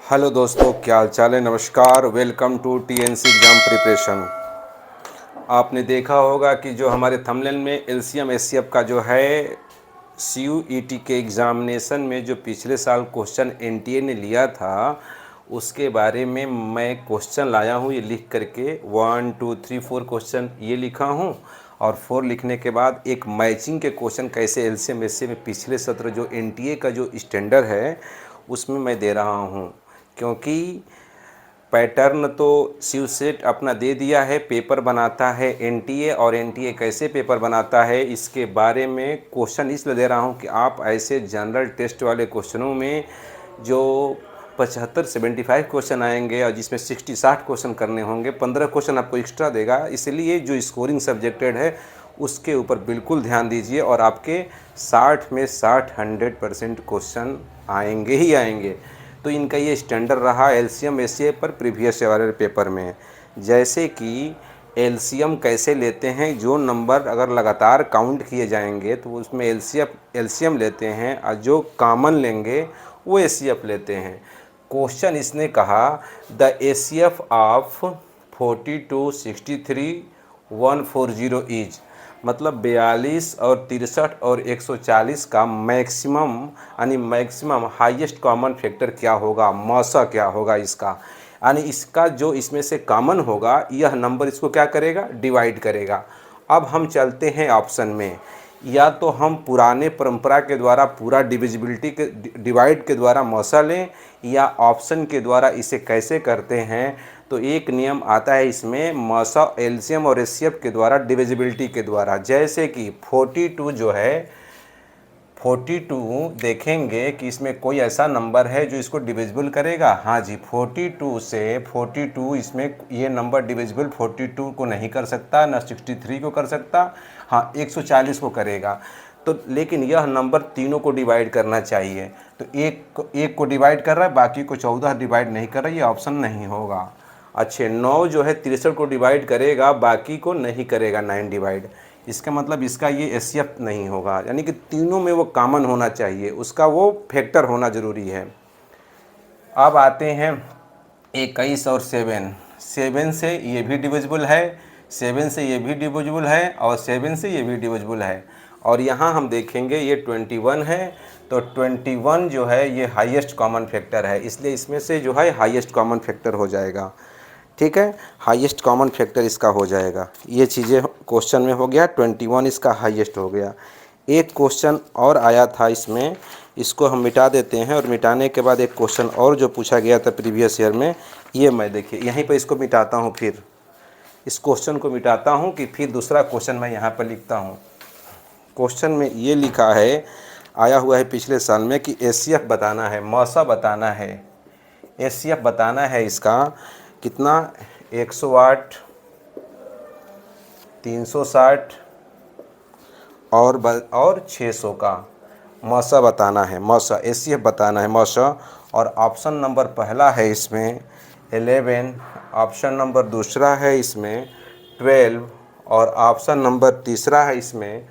Hello दोस्तों, क्या हाल चाल है। नमस्कार, welcome to TNC exam preparation. आपने देखा होगा कि जो हमारे थंबनेल में एलसीएम एचसीएफ का जो है सीयूईटी के एग्ज़ामिनेशन में जो पिछले साल क्वेश्चन एनटीए ने लिया था, उसके बारे में मैं क्वेश्चन लाया हूँ ये लिख करके। 1 2 3 4 क्वेश्चन ये लिखा हूँ, और 4 लिखने के बाद एक मैचिंग के क्वेश्चन कैसे एलसीएम एचसीएफ में पिछले सत्र जो एनटीए का जो स्टैंडर्ड है उसमें मैं दे रहा हूँ। क्योंकि पैटर्न तो शिवसेट अपना दे दिया है, पेपर बनाता है एनटीए, और एनटीए कैसे पेपर बनाता है इसके बारे में क्वेश्चन इसलिए दे रहा हूँ कि आप ऐसे जनरल टेस्ट वाले क्वेश्चनों में जो 75-75 क्वेश्चन आएंगे और जिसमें 60-60 क्वेश्चन करने होंगे, 15 क्वेश्चन आपको एक्स्ट्रा देगा। इसलिए जो स्कोरिंग सब्जेक्टेड है उसके ऊपर बिल्कुल ध्यान दीजिए, और आपके 60 में 60 100% क्वेश्चन आएंगे ही आएंगे। तो इनका ये स्टैंडर्ड रहा एलसीएम एचसीएफ पर प्रीवियस वाले पेपर में। जैसे कि एलसीएम कैसे लेते हैं, जो नंबर अगर लगातार काउंट किए जाएंगे तो उसमें एलसीएम लेते हैं, और जो कॉमन लेंगे वो एचसीएफ लेते हैं। क्वेश्चन इसने कहा द एचसीएफ ऑफ 42, 63, 140 इज, मतलब 42 और 63 और 140 का मैक्सिमम यानी मैक्सिमम हाईएस्ट कॉमन फैक्टर क्या होगा, मौसा क्या होगा इसका, यानी इसका जो इसमें से कॉमन होगा यह नंबर इसको क्या करेगा, डिवाइड करेगा। अब हम चलते हैं ऑप्शन में। या तो हम पुराने परंपरा के द्वारा पूरा डिविजिबिलिटी के डिवाइड के द्वारा मौसा लें, या ऑप्शन के द्वारा इसे कैसे करते हैं। तो एक नियम आता है इसमें, मौसा एलसीएम और एचसीएफ के द्वारा डिविजिबिलिटी के द्वारा। जैसे कि 42 जो है, 42 देखेंगे कि इसमें कोई ऐसा नंबर है जो इसको डिविजिबल करेगा। हाँ जी, 42 से 42 इसमें ये नंबर डिविजिबल 42 को नहीं कर सकता, ना 63 को कर सकता, हाँ 140 को करेगा। तो लेकिन यह नंबर तीनों को डिवाइड करना चाहिए। तो एक को डिवाइड कर रहा है, बाकी को 14 डिवाइड नहीं कर रहा, ये ऑप्शन नहीं होगा। अच्छे 9 जो है 63 को डिवाइड करेगा, बाकी को नहीं करेगा 9 डिवाइड। इसका मतलब इसका ये एचसीएफ नहीं होगा, यानी कि तीनों में वो कॉमन होना चाहिए, उसका वो फैक्टर होना ज़रूरी है। अब आते हैं 21 और 7। 7 से ये भी डिविजिबल है, 7 से ये भी डिविजिबल है, और 7 से ये भी डिविजिबल है। और यहाँ हम देखेंगे ये 21 है, तो 21 जो है ये हाईएस्ट कॉमन फैक्टर है, इसलिए इसमें से जो है हाईएस्ट कॉमन फैक्टर हो जाएगा। ठीक है, हाईएस्ट कॉमन फैक्टर इसका हो जाएगा। ये चीज़ें क्वेश्चन में हो गया, 21 इसका हाईएस्ट हो गया। एक क्वेश्चन और आया था इसमें, इसको हम मिटा देते हैं, और मिटाने के बाद एक क्वेश्चन और जो पूछा गया था प्रीवियस ईयर में, ये मैं देखिए यहीं पर इसको मिटाता हूँ, फिर इस क्वेश्चन को मिटाता हूँ कि फिर दूसरा क्वेश्चन मैं यहाँ पर लिखता हूँ। क्वेश्चन में ये लिखा है, आया हुआ है पिछले साल में, कि एचसीएफ बताना है, मौसा बताना है। एचसीएफ बताना है इसका कितना, 108, 360 और 600 का मौसा बताना है। मौसा एचसीएफ बताना है, मौसा। और ऑप्शन नंबर पहला है इसमें 11, ऑप्शन नंबर दूसरा है इसमें 12, और ऑप्शन नंबर तीसरा है इसमें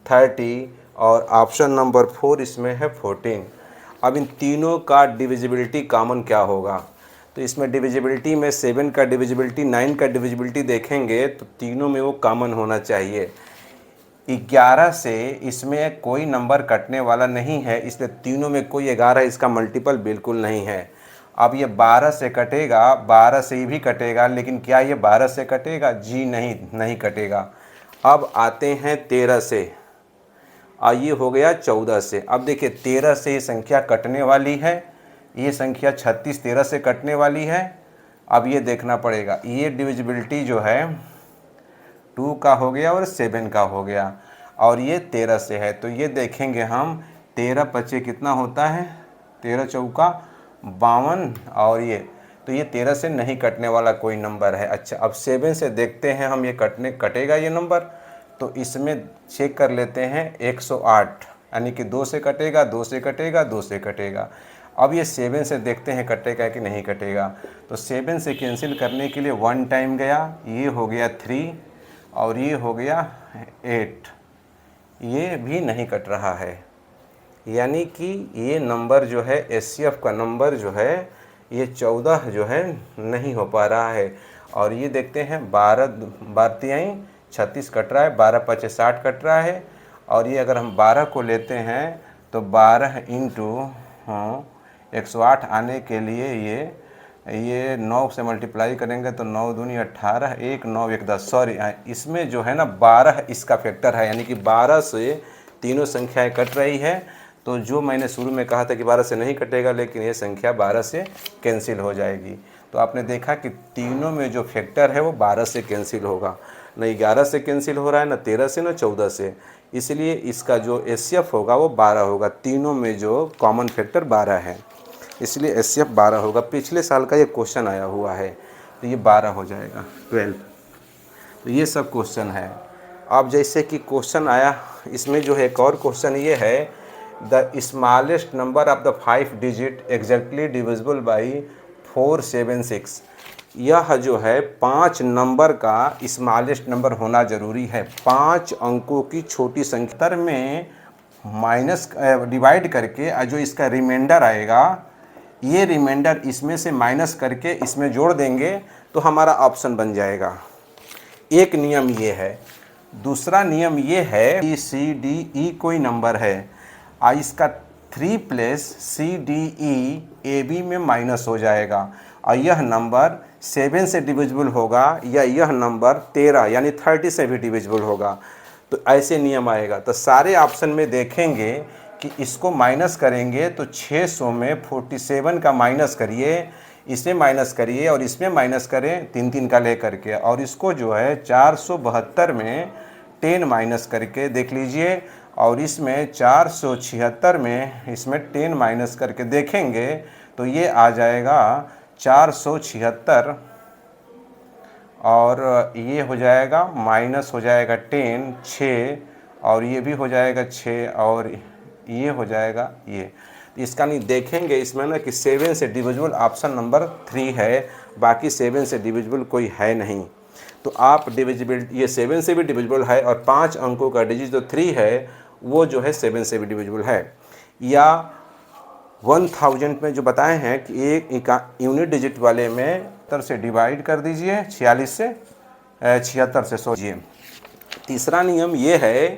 30, और ऑप्शन नंबर 4 इसमें है 14। अब इन तीनों का डिविजिबिलिटी कॉमन क्या होगा। तो इसमें डिविजिबिलिटी में 7 का डिविजिबिलिटी, 9 का डिविजिबिलिटी देखेंगे तो तीनों में वो कॉमन होना चाहिए। 11 से इसमें कोई नंबर कटने वाला नहीं है, इसलिए तीनों में कोई 11 इसका मल्टीपल बिल्कुल नहीं है। अब ये 12 से कटेगा, 12 से भी कटेगा, लेकिन क्या ये 12 से कटेगा? जी नहीं, नहीं कटेगा। अब आते हैं 13 से, ये हो गया 14 से। अब देखिए 13 से ये संख्या कटने वाली है, ये संख्या 36 13 से कटने वाली है। अब ये देखना पड़ेगा, ये डिविजिबिलिटी जो है 2 का हो गया और 7 का हो गया, और ये 13 से है। तो ये देखेंगे हम, 13 पचे कितना होता है, 13 चौका 52, और ये तो ये 13 से नहीं कटने वाला कोई नंबर है। अच्छा, अब 7 से देखते हैं हम, ये कटेगा ये नंबर। तो इसमें चेक कर लेते हैं 108, यानी कि 2 से कटेगा, 2 से कटेगा, 2 से कटेगा। अब ये 7 से देखते हैं कटेगा कि नहीं कटेगा। तो 7 से कैंसिल करने के लिए 1 टाइम गया, ये हो गया 3, और ये हो गया 8, ये भी नहीं कट रहा है। यानी कि ये नंबर जो है एचसीएफ का नंबर जो है ये 14 जो है नहीं हो पा रहा है। और ये देखते हैं 12 36 कट रहा है, 12 5 60 कट रहा है। और ये अगर हम 12 को लेते हैं तो 12 इंटू 108 आने के लिए ये 9 से मल्टीप्लाई करेंगे तो 9 दूनी 18, 1 9 1 10, सॉरी इसमें जो है ना 12 इसका फैक्टर है, यानी कि 12 से तीनों संख्याएं कट रही है। तो जो मैंने शुरू में कहा था कि 12 से नहीं कटेगा, लेकिन ये संख्या 12 से कैंसिल हो जाएगी। तो आपने देखा कि तीनों में जो फैक्टर है वो 12 से कैंसिल होगा, न 11 से कैंसिल हो रहा है, न 13 से, न 14 से। इसलिए इसका जो एचसीएफ होगा वो 12 होगा। तीनों में जो कॉमन फैक्टर 12 है, इसलिए एचसीएफ 12 होगा। पिछले साल का ये क्वेश्चन आया हुआ है, तो ये 12 हो जाएगा, 12। तो ये सब क्वेश्चन है। अब जैसे कि क्वेश्चन आया, इसमें जो है एक और क्वेश्चन ये है, the smallest number of the 5 digit exactly divisible by 476। यह जो है 5 नंबर का स्मॉलेस्ट नंबर होना ज़रूरी है। 5 अंकों की छोटी संख्या में माइनस डिवाइड करके जो इसका रिमाइंडर आएगा, ये रिमाइंडर इसमें से माइनस करके इसमें जोड़ देंगे तो हमारा ऑप्शन बन जाएगा। एक नियम ये है। दूसरा नियम ये है कि सी डी ई कोई नंबर है, इसका 3 plus C D E A B में माइनस हो जाएगा, और यह नंबर 7 से डिविजिबल होगा, या यह नंबर 13 यानी 30 से भी डिविजिबल होगा। तो ऐसे नियम आएगा। तो सारे ऑप्शन में देखेंगे कि इसको माइनस करेंगे तो 600 में 47 का माइनस करिए, इसमें माइनस करिए और इसमें माइनस करें 3 का ले करके, और इसको जो है 472 में 10 माइनस करके देख लीजिए, और इसमें 476 में इसमें 10 माइनस करके देखेंगे तो ये आ जाएगा 476, और ये हो जाएगा माइनस हो जाएगा 10 6, और ये भी हो जाएगा 6, और ये हो जाएगा ये। इसका नहीं देखेंगे इसमें ना कि 7 से डिविजिबल ऑप्शन नंबर 3 है, बाकी 7 से डिविजिबल कोई है नहीं। तो आप डिविजिबल, ये 7 से भी डिविजिबल है, और 5 अंकों का डिजिट जो 3 है वो जो है 7 से भी डिविजिबल है। या 1000 में जो बताए हैं कि एक यूनिट डिजिट वाले में 70 से डिवाइड कर दीजिए, 46 से 76 से सोचिए। तीसरा नियम ये है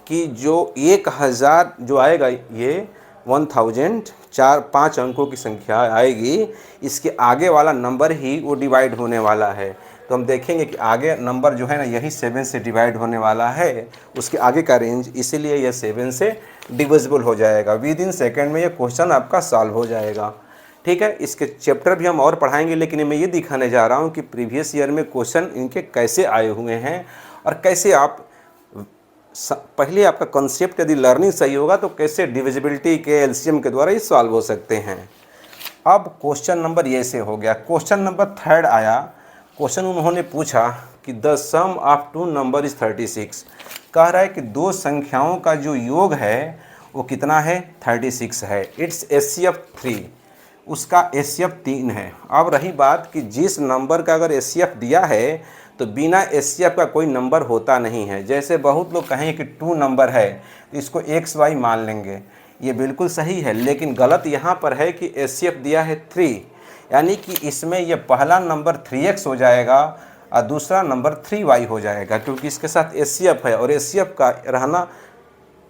कि जो 1000 जो आएगा, ये 1000 5 अंकों की संख्या आएगी, इसके आगे वाला नंबर ही वो डिवाइड होने वाला है। तो हम देखेंगे कि आगे नंबर जो है ना यही 7 से डिवाइड होने वाला है, उसके आगे का रेंज, इसीलिए यह 7 से डिविजिबल हो जाएगा। विद इन सेकेंड में ये क्वेश्चन आपका सॉल्व हो जाएगा। ठीक है, इसके चैप्टर भी हम और पढ़ाएंगे, लेकिन मैं ये दिखाने जा रहा हूँ कि प्रीवियस ईयर में क्वेश्चन इनके कैसे आए हुए हैं, और कैसे आप पहले आपका कॉन्सेप्ट यदि लर्निंग सही होगा तो कैसे डिविजिबिलिटी के एलसीएम के द्वारा ये सॉल्व हो सकते हैं। अब क्वेश्चन नंबर ये से हो गया। क्वेश्चन नंबर 3 आया। क्वेश्चन उन्होंने पूछा कि the sum of 2 number is 36। कह रहा है कि 2 संख्याओं का जो योग है वो कितना है, 36 है। इट्स एचसीएफ 3, उसका एचसीएफ 3 है। अब रही बात कि जिस नंबर का अगर एचसीएफ दिया है तो बिना एचसीएफ का कोई नंबर होता नहीं है। जैसे बहुत लोग कहें कि 2 नंबर है तो इसको XY मान लेंगे, ये बिल्कुल सही है, लेकिन गलत यहाँ पर है कि एचसीएफ दिया है 3, यानी कि इसमें ये पहला नंबर 3x हो जाएगा और दूसरा नंबर 3y हो जाएगा, क्योंकि इसके साथ एचसीएफ है और एचसीएफ का रहना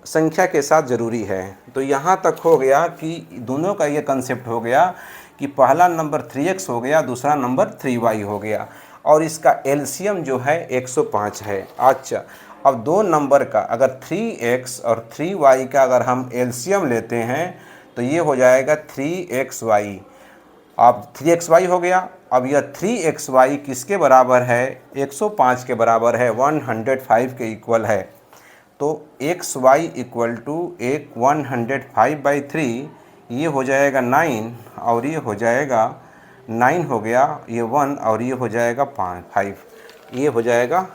संख्या के साथ ज़रूरी है। तो यहाँ तक हो गया कि दोनों का ये कंसेप्ट हो गया कि पहला नंबर 3x हो गया, दूसरा नंबर 3y हो गया, और इसका एलसीएम जो है 105 है। अच्छा, अब 2 नंबर का अगर 3x और 3y का अगर हम एलसीएम लेते हैं तो ये हो जाएगा 3xy। अब 3xy हो गया। अब यह 3xy किसके बराबर है, 105 के बराबर है, 105 के इक्वल है। तो xy इक्वल टू 105/3, ये हो जाएगा 9, और ये हो जाएगा 9 हो गया, ये 1, और ये हो जाएगा 5, ये हो जाएगा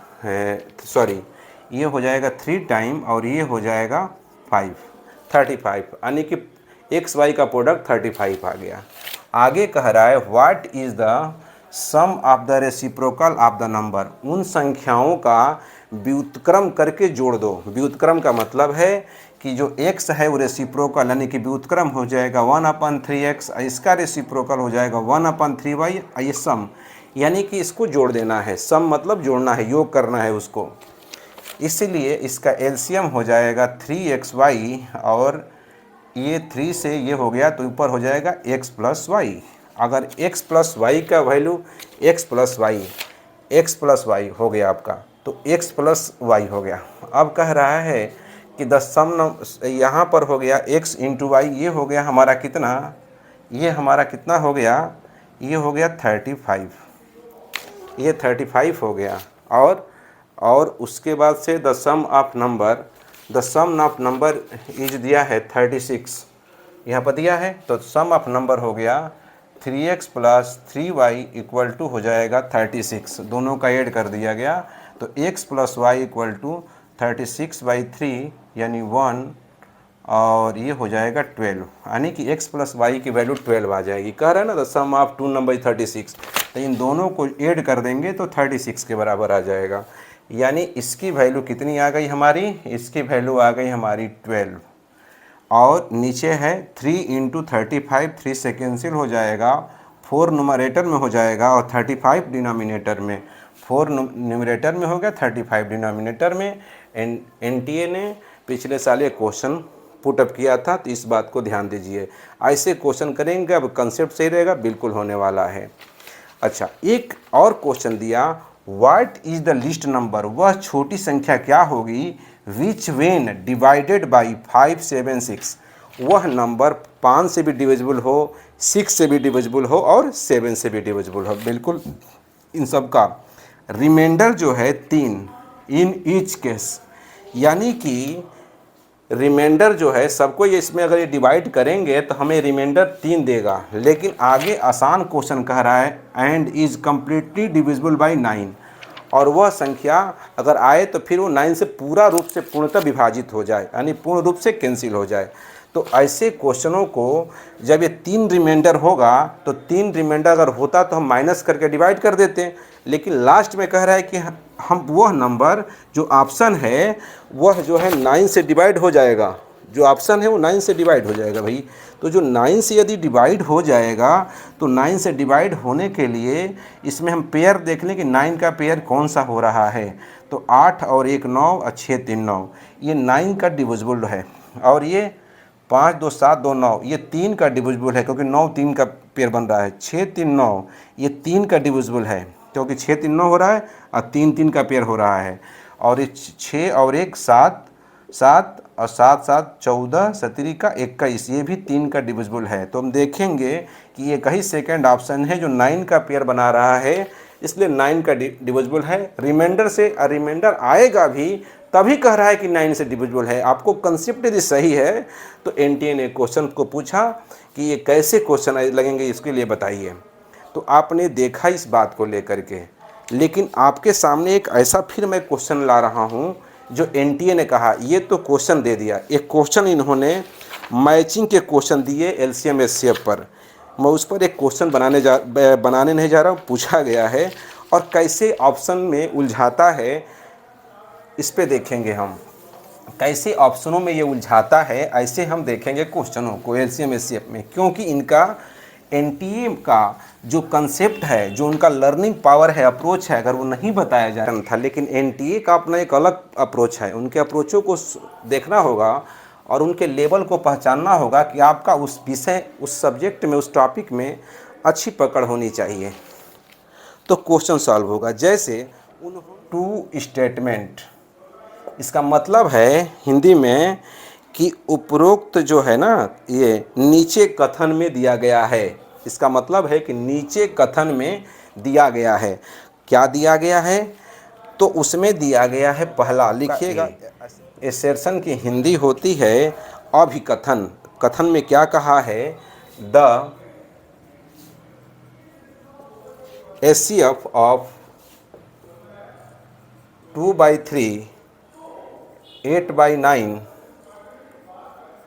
सॉरी ये हो जाएगा 3 टाइम, और ये हो जाएगा 5, 35, यानी कि XY का प्रोडक्ट 35 आ गया। आगे कह रहा है what is the sum of the reciprocal of the number. उन संख्याओं का व्युत्क्रम करके जोड़ दो। व्युत्क्रम का मतलब है कि जो x है वो रेसिप्रोकल यानी कि व्युत्क्रम हो जाएगा 1/3x, इसका रेसिप्रोकल हो जाएगा 1/3y, ये सम यानी कि इसको जोड़ देना है। सम मतलब जोड़ना है, योग करना है उसको। इसलिए इसका एलसीएम हो जाएगा 3xy, और ये 3 से ये हो गया तो ऊपर हो जाएगा x प्लस वाई। अगर x प्लस वाई का वैल्यू x प्लस वाई हो गया आपका, तो x प्लस वाई हो गया। अब कह रहा है कि द सम, यहाँ पर हो गया x इंटू वाई, ये हो गया हमारा कितना, ये हमारा कितना हो गया, ये हो गया 35, ये 35 हो गया। और उसके बाद से the sum of number is दिया है 36, यहाँ पर दिया है, तो सम ऑफ नंबर हो गया 3x plus 3y equal to हो जाएगा 36, दोनों का ऐड कर दिया गया, तो x plus Y equal to 36/3 यानी 1, और ये हो जाएगा 12, यानी कि x प्लस वाई की वैल्यू 12 आ जाएगी। कह रहा है ना the sum of two number 36, तो इन दोनों को ऐड कर देंगे तो 36 के बराबर आ जाएगा। यानी इसकी वैल्यू कितनी आ गई हमारी, इसकी वैल्यू आ गई हमारी 12, और नीचे है 3 इंटू 35, 3 से कैंसिल हो जाएगा, 4 नुमरेटर में हो जाएगा और 35 डिनोमिनेटर में, 4 न्यूमरेटर में हो गया 35 डिनोमिनेटर में। एनटीए ने पिछले साल ये क्वेश्चन पुटअप किया था, तो इस बात को ध्यान दीजिए। ऐसे क्वेश्चन करेंगे, अब कंसेप्ट सही रहेगा, बिल्कुल होने वाला है। अच्छा, एक और क्वेश्चन दिया, what is the least number, वह छोटी संख्या क्या होगी, विच वेन डिवाइडेड बाई 5, 7, 6, वह नंबर 5 से भी डिविजिबल हो, 6 से भी डिविजिबल हो और 7 से भी डिविजिबल हो। बिल्कुल इन सब का रिमाइंडर जो है 3 इन ईच केस, यानी कि रिमाइंडर जो है सबको ये, इसमें अगर ये डिवाइड करेंगे तो हमें रिमाइंडर 3 देगा। लेकिन आगे आसान क्वेश्चन कह रहा है and is completely divisible by 9, और वह संख्या अगर आए तो फिर वो 9 से पूरा रूप से पूर्णतः विभाजित हो जाए, यानी पूर्ण रूप से कैंसिल हो जाए। तो ऐसे क्वेश्चनों को जब ये 3 रिमाइंडर होगा, तो 3 रिमाइंडर अगर होता तो हम माइनस करके डिवाइड कर देते, लेकिन लास्ट में कह रहा है कि हम वह नंबर जो ऑप्शन है वह जो है 9 से डिवाइड हो जाएगा, जो ऑप्शन है वो 9 से डिवाइड हो जाएगा भाई। तो जो 9 से यदि डिवाइड हो जाएगा, तो 9 से डिवाइड होने के लिए इसमें हम पेयर देख लें कि 9 का पेयर कौन सा हो रहा है, तो 8 और 1 9 और 6 3 9, ये 9 का डिविजिबल है। और ये 5 2 7 2 9, ये 3 का डिविजिबल है, क्योंकि 9 3 का पेयर बन रहा है। 6 3 9, ये 3 का डिविजिबल है, क्योंकि 6 3 9 हो रहा है और 3 3 का पेयर हो रहा है। और ये 6 और 1 7 7 और 7 7 14 17 का 21, ये भी 3 का डिविजिबल है। तो हम देखेंगे कि ये कहीं सेकंड ऑप्शन है जो 9 का पेयर बना रहा है, इसलिए 9 का डिविजिबल है। रिमाइंडर से रिमाइंडर आएगा भी तभी कह रहा है कि 9 से डिविजिबल है। आपको कंसेप्ट यदि सही है तो एनटीए ने क्वेश्चन को पूछा कि ये कैसे क्वेश्चन लगेंगे, इसके लिए बताइए। तो आपने देखा इस बात को लेकर के, लेकिन आपके सामने एक ऐसा फिर मैं क्वेश्चन ला रहा हूँ जो एनटीए ने कहा, ये तो क्वेश्चन दे दिया, एक क्वेश्चन इन्होंने मैचिंग के क्वेश्चन दिए एलसीएम एचसीएफ पर। मैं उस पर एक क्वेश्चन बनाने नहीं जा रहा हूँ, पूछा गया है और कैसे ऑप्शन में उलझाता है, इस पे देखेंगे हम कैसे ऑप्शनों में ये उलझाता है। ऐसे हम देखेंगे क्वेश्चनों को एलसीएम एचसीएफ में, क्योंकि इनका एनटीए का जो कंसेप्ट है, जो उनका लर्निंग पावर है, अप्रोच है, अगर वो नहीं बताया जा रहा था, लेकिन एनटीए का अपना एक अलग अप्रोच है। उनके अप्रोचों को देखना होगा और उनके लेवल को पहचानना होगा कि आपका उस विषय, उस सब्जेक्ट में, उस टॉपिक में अच्छी पकड़ होनी चाहिए, तो क्वेश्चन सॉल्व होगा। जैसे टू स्टेटमेंट, इसका मतलब है हिंदी में कि उपरोक्त जो है ना, ये नीचे कथन में दिया गया है। इसका मतलब है कि नीचे कथन में दिया गया है। क्या दिया गया है, तो उसमें दिया गया है पहला, लिखिएगा। एसेर्शन की हिंदी होती है अभिकथन। कथन में क्या कहा है, the HCF of 2/3, 8/9,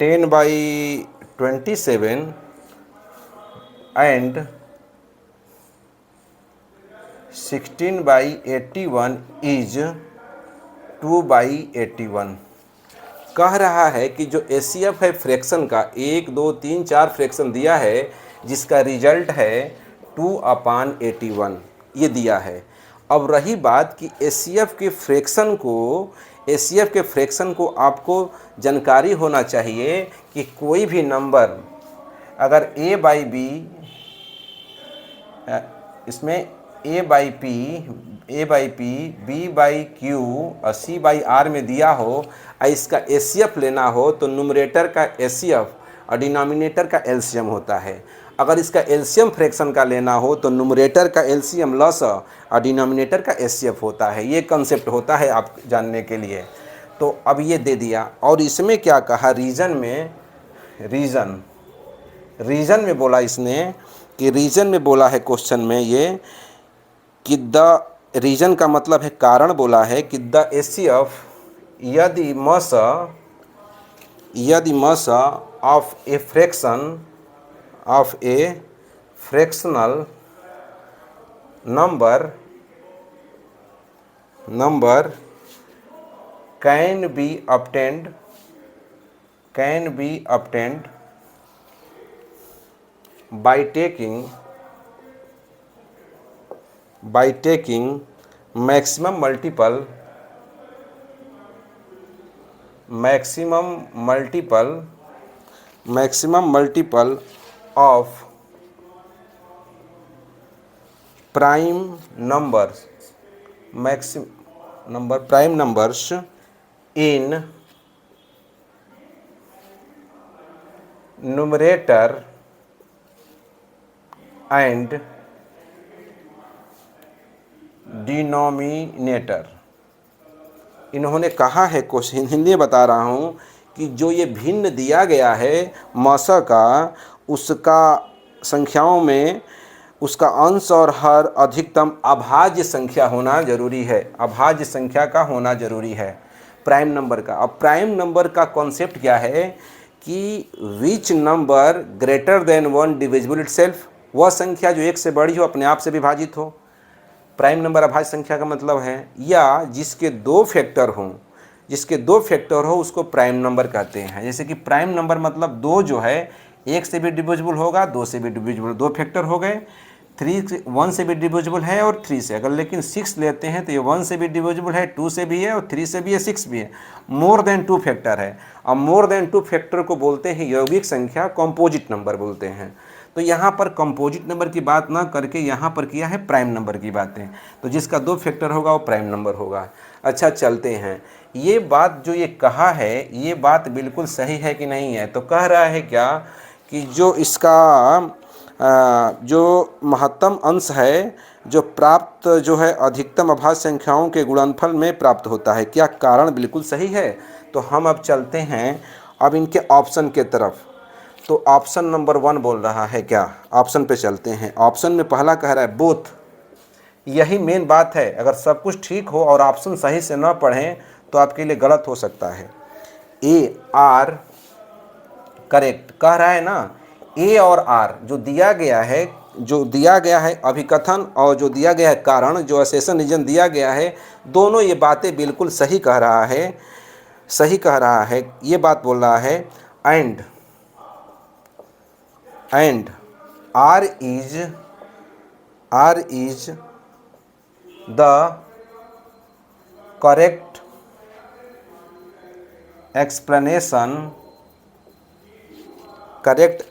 10/27 and 16/81 is 2/81। कह रहा है कि जो एचसीएफ है फ्रैक्शन का 1 2 3 4 फ्रैक्शन दिया है, जिसका रिजल्ट है 2/81 ये दिया है। अब रही बात कि एचसीएफ के फ्रैक्शन को आपको जानकारी होना चाहिए कि कोई भी नंबर अगर a बाई बी, इसमें a by P, b by Q और c बाई आर में दिया हो और इसका एचसीएफ लेना हो तो न्यूमरेटर का एचसीएफ और डिनोमिनेटर का एलसीएम होता है। अगर इसका एलसीएम फ्रैक्शन का लेना हो तो न्यूमरेटर का एलसीएम लॉस और डिनोमिनेटर का एचसीएफ होता है। ये कंसेप्ट होता है आप जानने के लिए। तो अब ये दे दिया। और इसमें क्या कहा, रीज़न में बोला इसने कि रीज़न में बोला है क्वेश्चन में ये कि रीज़न का मतलब है कारण बोला है कि द एचसीएफ यदि मस of A fractional number can be obtained by taking maximum multiple of prime numbers in numerator and denominator. इन्होंने कहा है, क्वेश्चन हिंदी में बता रहा हूँ कि जो ये भिन्न दिया गया है मौसा का, उसका संख्याओं में उसका अंश और हर अधिकतम अभाज्य संख्या होना जरूरी है। अभाज्य संख्या का होना जरूरी है प्राइम नंबर का। अब प्राइम नंबर का कॉन्सेप्ट क्या है कि which number greater than 1 divisible itself, वह संख्या जो 1 से बड़ी हो, अपने आप से विभाजित हो। प्राइम नंबर अभाज्य संख्या का मतलब है, या जिसके दो फैक्टर हो उसको प्राइम नंबर कहते हैं। जैसे कि प्राइम नंबर मतलब 2 जो है 1 से भी डिविजिबल होगा, 2 से भी डिविजिबल, 2 फैक्टर हो गए। 1 से भी डिविजिबल है और 3 से। अगर लेकिन 6 लेते हैं तो ये 1 से भी डिविजिबल है, 2 से भी है और 3 से भी है, 6 भी है। मोर देन 2 फैक्टर है। अब मोर देन 2 फैक्टर को बोलते हैं यौगिक संख्या, कंपोजिट नंबर बोलते हैं। तो यहाँ पर कंपोजिट नंबर की बात ना करके यहाँ पर किया है प्राइम नंबर की बातें। तो जिसका 2 फैक्टर होगा वो प्राइम नंबर होगा। अच्छा, चलते हैं। ये बात जो ये कहा है, ये बात बिल्कुल सही है कि नहीं है? तो कह रहा है क्या कि जो इसका जो महत्तम अंश है जो प्राप्त जो है अधिकतम अभाज्य संख्याओं के गुणनफल में प्राप्त होता है। क्या कारण बिल्कुल सही है? तो हम अब चलते हैं अब इनके ऑप्शन के तरफ। तो ऑप्शन नंबर 1 बोल रहा है क्या, ऑप्शन पे चलते हैं। ऑप्शन में पहला कह रहा है बोथ। यही मेन बात है। अगर सब कुछ ठीक हो और ऑप्शन सही से ना पढ़ें तो आपके लिए गलत हो सकता है। ए आर करेक्ट कह रहा है ना। ए और आर जो दिया गया है अभिकथन और जो दिया गया है कारण, जो असेसन रीजन दिया गया है, दोनों ये बातें बिल्कुल सही कह रहा है। ये बात बोल रहा है and R is the correct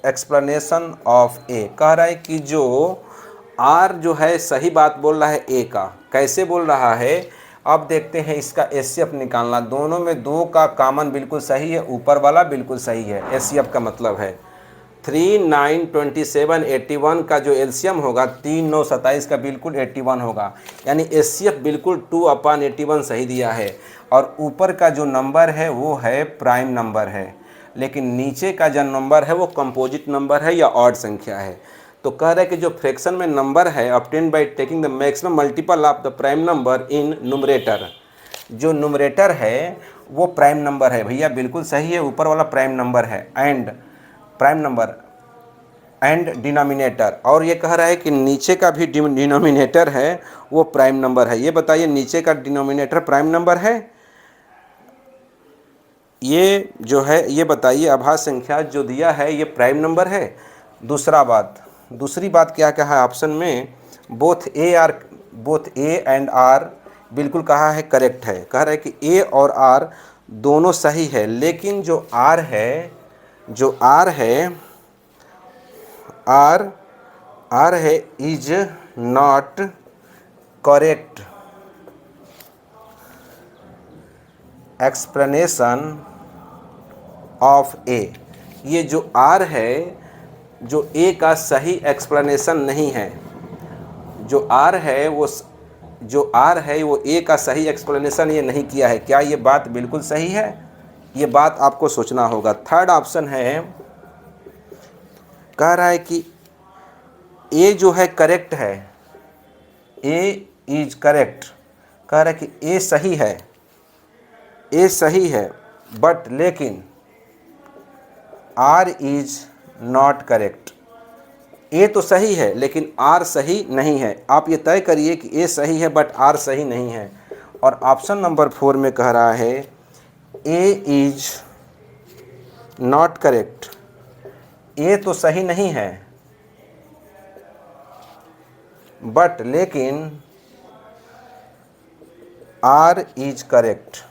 explanation of A. कह रहा है कि जो आर जो है सही बात बोल रहा है ए का। कैसे बोल रहा है? अब देखते हैं इसका एचसीएफ निकालना। दोनों में 2 का कॉमन बिल्कुल सही है, ऊपर वाला बिल्कुल सही है। एचसीएफ का मतलब है 3 9 27 81 का जो एलसीएम होगा 3 9 27 का बिल्कुल 81 होगा। यानी एचसीएफ बिल्कुल 2/81 सही दिया है। और ऊपर का जो नंबर है वो है प्राइम नंबर है, लेकिन नीचे का जो नंबर है वो कंपोजिट नंबर है या ऑड संख्या है। तो कह रहा है कि जो फ्रैक्शन में नंबर है obtain by taking the maximum multiple of the prime number in numerator. जो न्यूमरेटर है वो प्राइम नंबर है भैया, बिल्कुल सही है। ऊपर वाला प्राइम नंबर है एंड डिनोमिनेटर। और ये कह रहा है कि नीचे का भी डिनोमिनेटर है वो प्राइम नंबर है। ये बताइए नीचे का डिनोमिनेटर प्राइम नंबर है? ये जो है ये बताइए अभाज्य संख्या जो दिया है ये प्राइम नंबर है। दूसरी बात क्या कहा है ऑप्शन में, बोथ ए एंड आर बिल्कुल कहा है करेक्ट है। कह रहा है कि ए और आर दोनों सही है, लेकिन जो आर है is not correct explanation of A. ये जो आर है जो ए का सही एक्सप्लेनेशन नहीं है। जो आर है वो ए का सही एक्सप्लेनेशन ये नहीं किया है। क्या ये बात बिल्कुल सही है? ये बात आपको सोचना होगा। थर्ड ऑप्शन है, कह रहा है कि ए जो है करेक्ट है, ए इज करेक्ट। कह रहा है कि ए सही है बट लेकिन R is not correct. A तो सही है लेकिन आर सही नहीं है। आप ये तय करिए कि ए सही है बट आर सही नहीं है। और ऑप्शन नंबर 4 में कह रहा है A is not correct. A तो सही नहीं है बट लेकिन R is correct.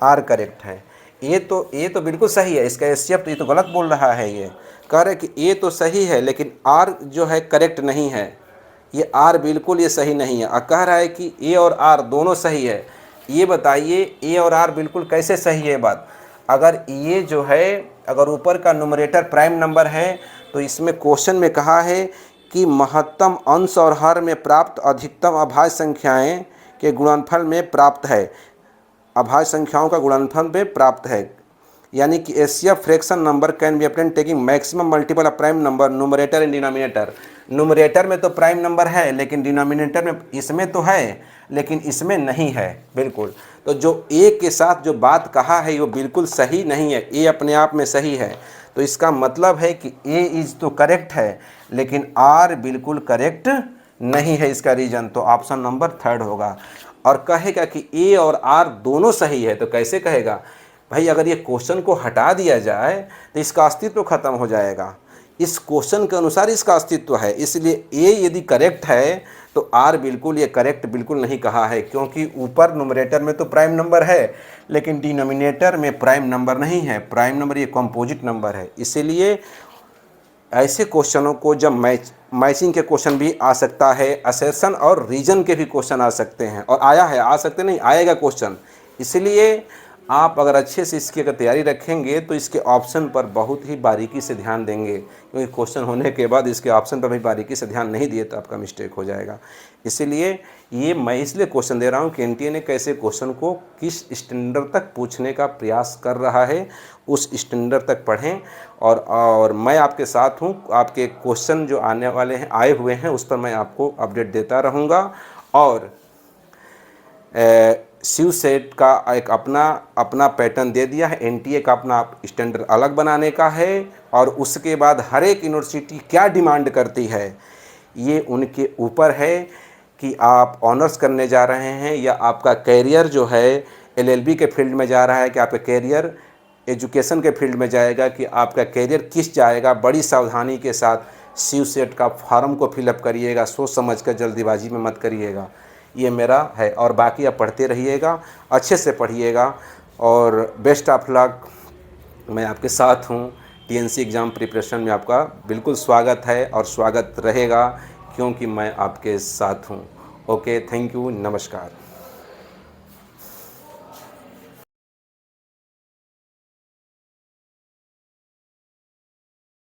R correct है। ए तो बिल्कुल सही है, इसका एससीएफ तो ये तो गलत बोल रहा है। ये कह रहे कि ए तो सही है लेकिन आर जो है करेक्ट नहीं है। ये आर बिल्कुल ये सही नहीं है। और कह रहा है कि ए और आर दोनों सही है। ये बताइए ए और आर बिल्कुल कैसे सही है बात? अगर ये जो है अगर ऊपर का न्यूमरेटर प्राइम नंबर है तो इसमें क्वेश्चन में कहा है कि महत्तम अंश और हर में प्राप्त अधिकतम अभाज्य संख्याएं के गुणनफल में प्राप्त है। अभाज्य संख्याओं का गुणनफल में प्राप्त है, यानी कि SCF fraction number can be obtained taking maximum multiple of prime number numerator and denominator. Numerator में तो प्राइम नंबर है लेकिन डिनोमिनेटर में इसमें तो है लेकिन इसमें नहीं है बिल्कुल। तो जो ए के साथ जो बात कहा है वो बिल्कुल सही नहीं है। ए अपने आप में सही है तो इसका मतलब है कि ए इज तो करेक्ट है लेकिन आर बिल्कुल करेक्ट नहीं है। इसका रीजन तो ऑप्शन नंबर 3 होगा। और कहेगा कि ए और आर दोनों सही है तो कैसे कहेगा भाई? अगर ये क्वेश्चन को हटा दिया जाए तो इसका अस्तित्व खत्म हो जाएगा। इस क्वेश्चन के अनुसार इसका अस्तित्व है, इसलिए ए यदि करेक्ट है तो आर बिल्कुल ये करेक्ट बिल्कुल नहीं कहा है, क्योंकि ऊपर न्यूमरेटर में तो प्राइम नंबर है लेकिन डिनोमिनेटर में प्राइम नंबर नहीं है। प्राइम नंबर ये कंपोजिट नंबर है। इसीलिए ऐसे क्वेश्चनों को जब मैचिंग के क्वेश्चन भी आ सकता है, असर्शन और रीजन के भी क्वेश्चन आ सकते हैं, और आया है, आ सकते नहीं, आएगा क्वेश्चन। इसलिए आप अगर अच्छे से इसकी अगर तैयारी रखेंगे तो इसके ऑप्शन पर बहुत ही बारीकी से ध्यान देंगे, क्योंकि क्वेश्चन होने के बाद इसके ऑप्शन पर भी बारीकी से ध्यान नहीं दिए तो आपका मिस्टेक हो जाएगा। इसीलिए ये मैं इसलिए क्वेश्चन दे रहा हूँ कि एनटीए ने कैसे क्वेश्चन को किस स्टैंडर्ड तक पूछने का प्रयास कर रहा है, उस स्टैंडर्ड तक पढ़ें। और मैं आपके साथ हूँ। आपके क्वेश्चन जो आने वाले हैं, आए हुए हैं, उस पर मैं आपको अपडेट देता रहूँगा। और शिव सेट का एक अपना पैटर्न दे दिया है, एनटीए का अपना स्टैंडर्ड अलग बनाने का है, और उसके बाद हर एक यूनिवर्सिटी क्या डिमांड करती है ये उनके ऊपर है कि आप ऑनर्स करने जा रहे हैं या आपका कैरियर जो है एलएलबी के फील्ड में जा रहा है, कि आपका कैरियर एजुकेशन के फील्ड में जाएगा, कि आपका कैरियर किस जाएगा। बड़ी सावधानी के साथ शिव सेट का फॉर्म को फिलअप करिएगा, सोच समझ कर, जल्दीबाजी में मत करिएगा। ये मेरा है। और बाकी आप पढ़ते रहिएगा, अच्छे से पढ़िएगा, और बेस्ट ऑफ लक। मैं आपके साथ हूँ। टीएनसी एग्ज़ाम प्रिपरेशन में आपका बिल्कुल स्वागत है और स्वागत रहेगा, क्योंकि मैं आपके साथ हूँ। ओके, थैंक यू, नमस्कार।